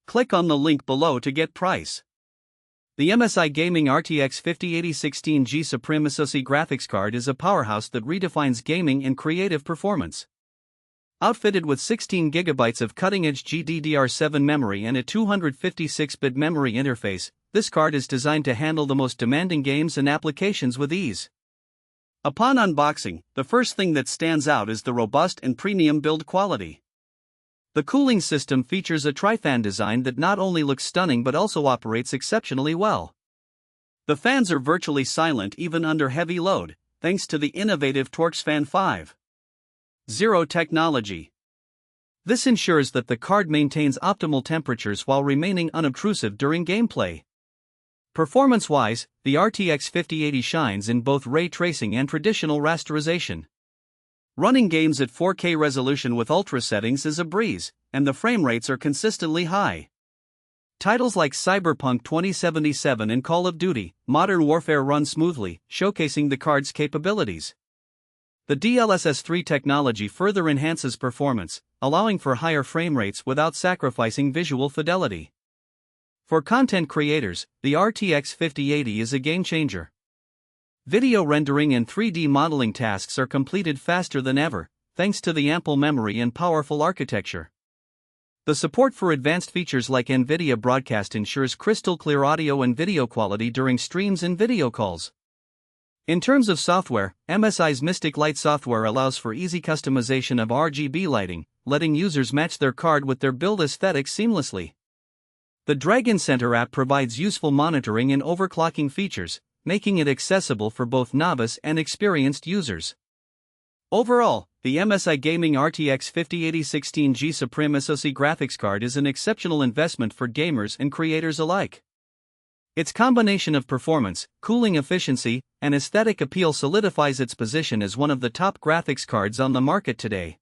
Click on the link below to get price. The MSI Gaming RTX 5080 16G SUPRIM SOC Graphics Card is a powerhouse that redefines gaming and creative performance. Outfitted with 16GB of cutting-edge GDDR7 memory and a 256-bit memory interface, this card is designed to handle the most demanding games and applications with ease. Upon unboxing, the first thing that stands out is the robust and premium build quality. The cooling system features a tri-fan design that not only looks stunning but also operates exceptionally well. The fans are virtually silent even under heavy load, thanks to the innovative Torx Fan 5.0 technology. This ensures that the card maintains optimal temperatures while remaining unobtrusive during gameplay. Performance-wise, the RTX 5080 shines in both ray tracing and traditional rasterization. Running games at 4K resolution with ultra settings is a breeze, and the frame rates are consistently high. Titles like Cyberpunk 2077 and Call of Duty: Modern Warfare run smoothly, showcasing the card's capabilities. The DLSS 3 technology further enhances performance, allowing for higher frame rates without sacrificing visual fidelity. For content creators, the RTX 5080 is a game-changer. Video rendering and 3D modeling tasks are completed faster than ever, thanks to the ample memory and powerful architecture. The support for advanced features like NVIDIA Broadcast ensures crystal-clear audio and video quality during streams and video calls. In terms of software, MSI's Mystic Light software allows for easy customization of RGB lighting, letting users match their card with their build aesthetics seamlessly. The Dragon Center app provides useful monitoring and overclocking features, making it accessible for both novice and experienced users. Overall, the MSI Gaming RTX 5080 16G SUPRIM SOC Graphics Card is an exceptional investment for gamers and creators alike. Its combination of performance, cooling efficiency, and aesthetic appeal solidifies its position as one of the top graphics cards on the market today.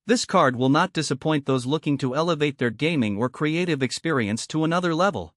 This card will not disappoint those looking to elevate their gaming or creative experience to another level.